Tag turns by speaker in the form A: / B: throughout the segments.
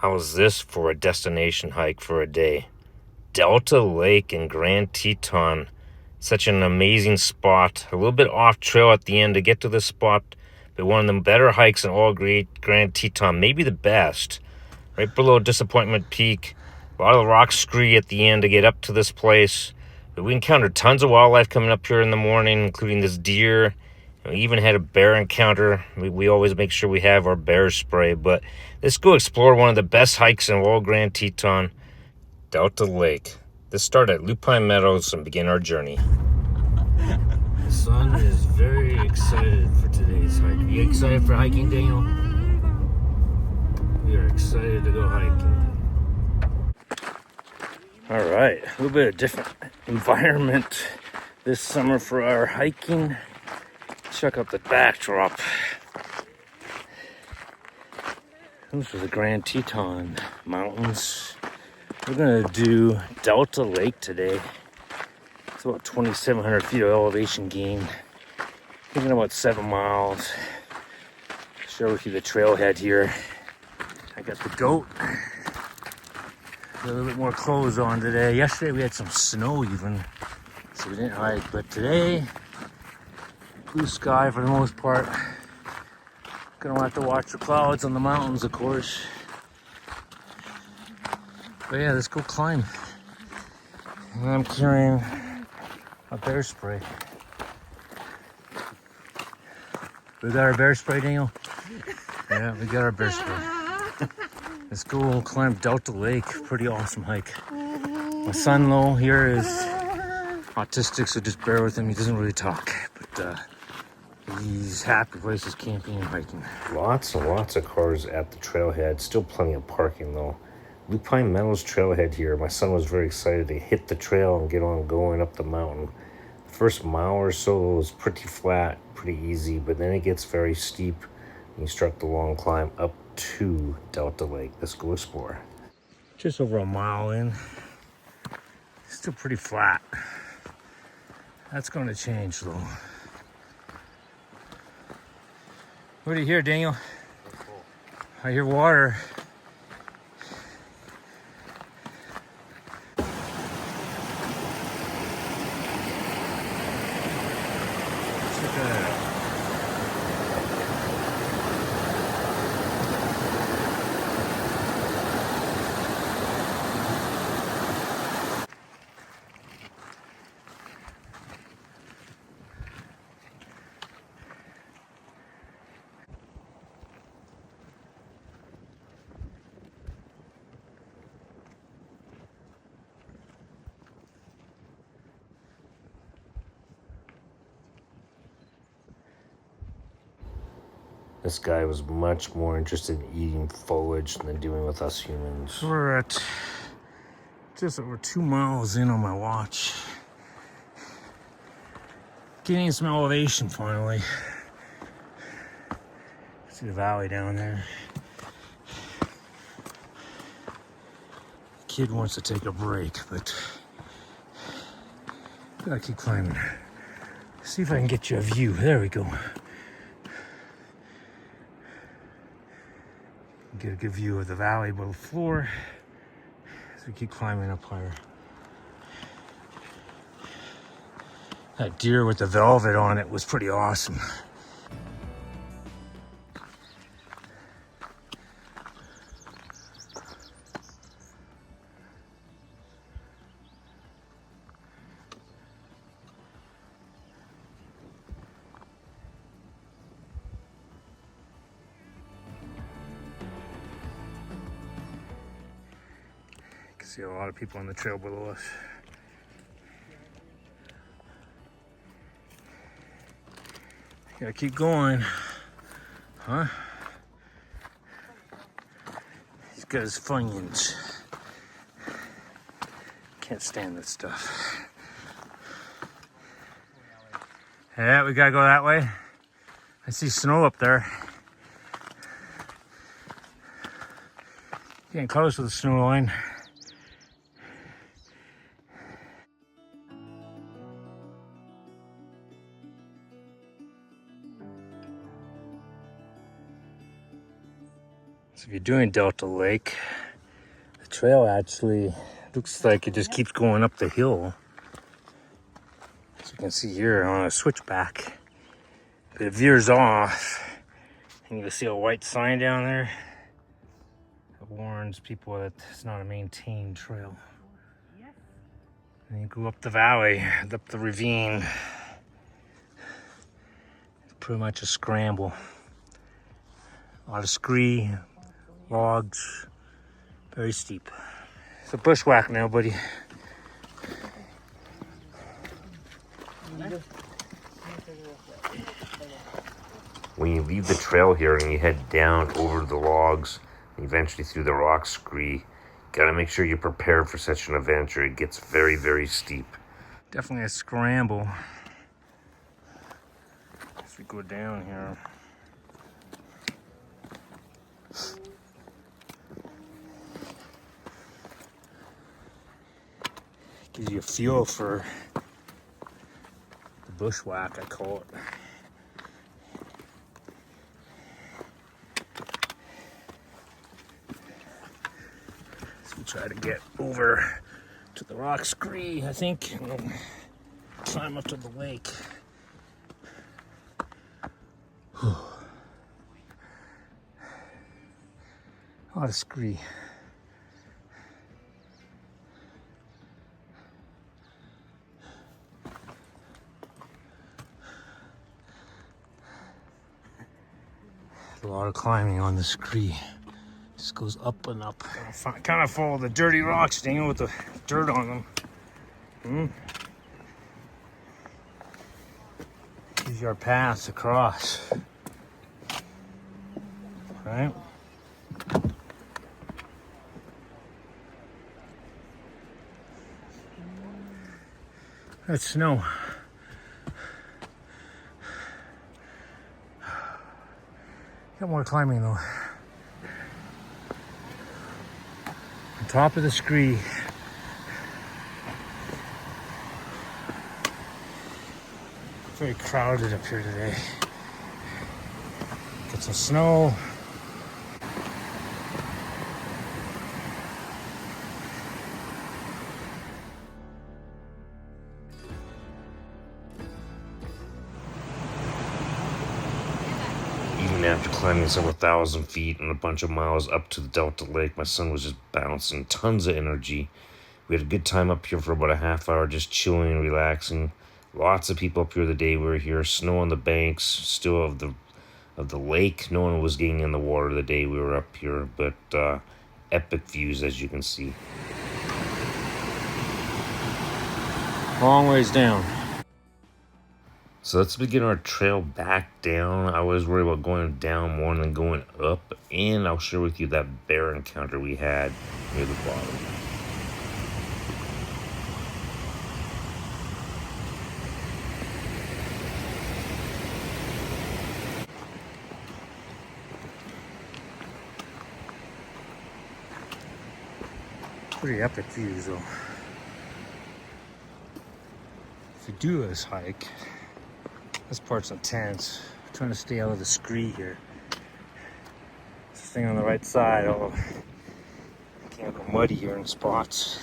A: How's this for a destination hike for a day? Delta Lake in Grand Teton. Such an amazing spot. A little bit off trail at the end to get to this spot, but one of the better hikes in all Grand Teton, maybe the best. Right below Disappointment Peak. A lot of the rock scree at the end to get up to this place. But we encountered tons of wildlife coming up here in the morning, including this deer. We even had a bear encounter. We always make sure we have our bear spray. But let's go explore one of the best hikes in all Grand Teton, Delta Lake. Let's start at Lupine Meadows and begin our journey. The son is very excited for today's hike. Are you excited for hiking, Daniel? We are excited to go hiking. All right, a little bit of different environment this summer for our hiking. Check out the backdrop. Those are the Grand Teton Mountains. We're gonna do Delta Lake today. It's about 2,700 feet of elevation gain. Thinking about 7 miles. Show you the trailhead here. I got the goat. Got a little bit more clothes on today. Yesterday we had some snow even, so we didn't hike. But today, blue sky for the most part. Gonna have to watch the clouds on the mountains, of course. But yeah, let's go climb. And I'm carrying a bear spray. We got our bear spray, Daniel? Yeah, we got our bear spray. Let's go climb Delta Lake. Pretty awesome hike. My son, though, here is autistic, so just bear with him. He doesn't really talk, but he's happy places camping and hiking. Lots and lots of cars at the trailhead. Still plenty of parking, though. Lupine Meadows trailhead here. My son was very excited to hit the trail and get on going up the mountain. The first mile or so was pretty flat, pretty easy, but then it gets very steep and you start the long climb up to Delta Lake. Let's go explore. Just over a mile in. Still pretty flat. That's going to change though. What do you hear, Daniel? I hear water. This guy was much more interested in eating foliage than dealing with us humans. We're at just over 2 miles in on my watch. Getting some elevation finally. See the valley down there. Kid wants to take a break, but gotta keep climbing. See if I can get you a view. There we go. Get a good view of the valley below the floor as we keep climbing up higher. That deer with the velvet on it was pretty awesome. See a lot of people on the trail below us. Gotta keep going, huh? He's got his funyuns. Can't stand this stuff. Yeah, we gotta go that way. I see snow up there. Getting close to the snow line. This you're doing Delta Lake, the trail actually looks like it just keeps going up the hill. As you can see here on a switchback. But it veers off, and you'll see a white sign down there that warns people that it's not a maintained trail. And you go up the valley, up the ravine. It's pretty much a scramble. A lot of scree, logs, very steep. It's a bushwhack now, buddy.
B: When you leave the trail here and you head down over the logs and eventually through the rock scree, gotta make sure you're prepared for such an adventure. It gets very, very steep.
A: Definitely a scramble. As we go down here. Gives you a feel for the bushwhack, I call it. So we try to get over to the rock scree, I think, and then climb up to the lake. A lot of scree. A lot of climbing on the scree. Just goes up and up. Kind of follow the dirty rocks, Daniel, with the dirt on them. These are our paths across. Right? That's snow. Got more climbing though. On top of the scree. Very crowded up here today. Get some snow.
B: Even after climbing several thousand feet and a bunch of miles up to the Delta Lake, my son was just bouncing, tons of energy. We had a good time up here for about a half hour, just chilling and relaxing. Lots of people up here the day we were here. Snow on the banks, still of the lake. No one was getting in the water the day we were up here, but epic views, as you can see.
A: Long ways down.
B: So let's begin our trail back down. I was worried about going down more than going up, and I'll share with you that bear encounter we had near the bottom.
A: Pretty epic views though. If you do this hike, this part's intense. I'm trying to stay out of the scree here. This thing on the right side, oh, can't go muddy here in spots.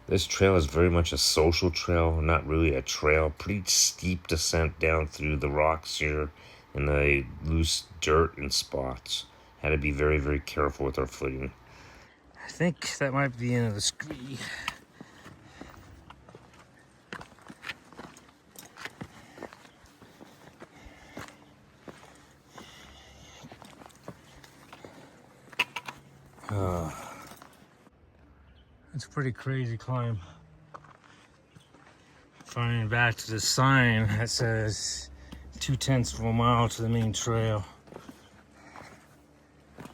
B: This trail is very much a social trail, not really a trail. Pretty steep descent down through the rocks here and the loose dirt in spots. Had to be very, very careful with our footing.
A: I think that might be the end of the scree. It's a pretty crazy climb. Finding back to the sign that says 0.2 of a mile to the main trail.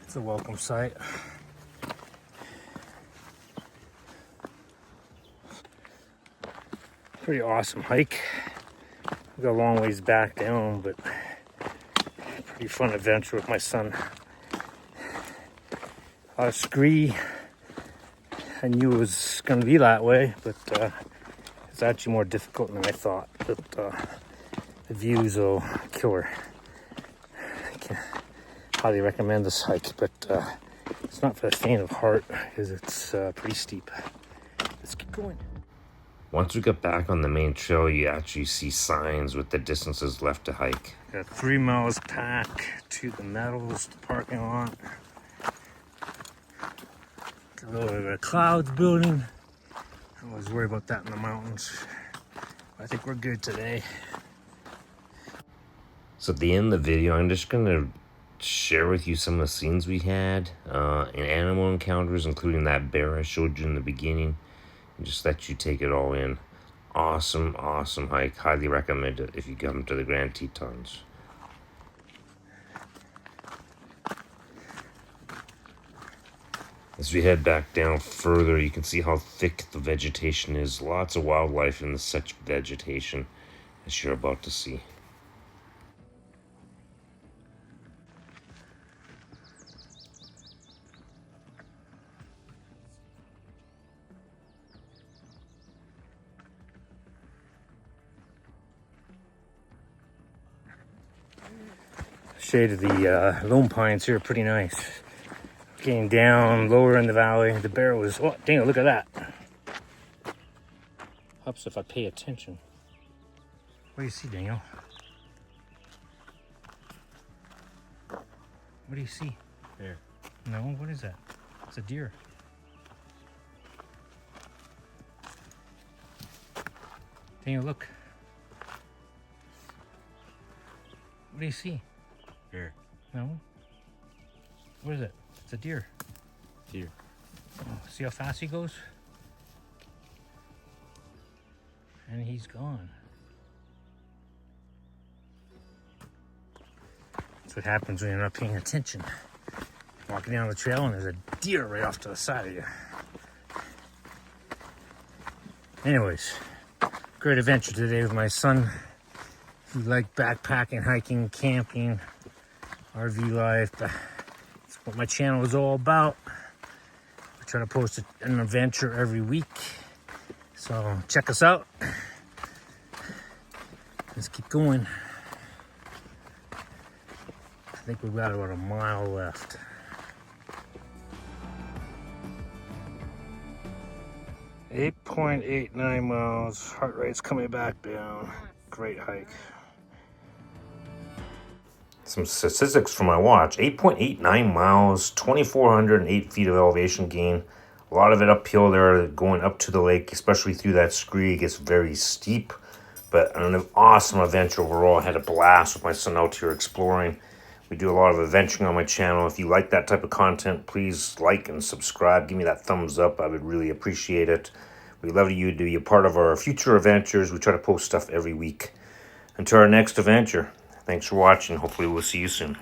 A: It's a welcome sight. Pretty awesome hike. We got a long ways back down, but pretty fun adventure with my son. A lot of scree. I knew it was going to be that way, but It's actually more difficult than I thought, but the views are killer. I can highly recommend this hike, but it's not for the faint of heart because it's pretty steep. Let's keep going.
B: Once we got back on the main trail, you actually see signs with the distances left to hike.
A: Got 3 miles back to the Metals parking lot. Got a little bit of a clouds building. I was worried about that in the mountains. I think we're good today.
B: So at the end of the video, I'm just going to share with you some of the scenes we had in animal encounters, including that bear I showed you in the beginning, and just let you take it all in. Awesome hike. Highly recommend it if you come to the Grand Tetons. As we head back down further, you can see how thick the vegetation is. Lots of wildlife in such vegetation, as you're about to see.
A: Shade of the lone pines here, pretty nice. Getting down lower in the valley. The bear was, oh, dang, look at that. Helps if I pay attention. What do you see, Daniel? What do you see?
B: There.
A: No, what is that? It's a deer. Daniel, look. What do you see?
B: Here.
A: No. What is it? It's a deer.
B: Deer.
A: Oh, see how fast he goes? And he's gone. That's what happens when you're not paying attention. Walking down the trail and there's a deer right off to the side of you. Anyways, great adventure today with my son. If you like backpacking, hiking, camping, RV life, that's what my channel is all about. I try to post an adventure every week. So check us out. Let's keep going. I think we've got about a mile left. .89 miles. Heart rate's coming back down. Great hike.
B: Some statistics from my watch. 8.89 miles, 2,408 feet of elevation gain. A lot of it uphill there, going up to the lake, especially through that scree. It gets very steep, but an awesome adventure overall. I had a blast with my son out here exploring. We do a lot of adventuring on my channel. If you like that type of content, please like and subscribe. Give me that thumbs up. I would really appreciate it. We'd love you to be a part of our future adventures. We try to post stuff every week. Until our next adventure, thanks for watching. Hopefully we'll see you soon.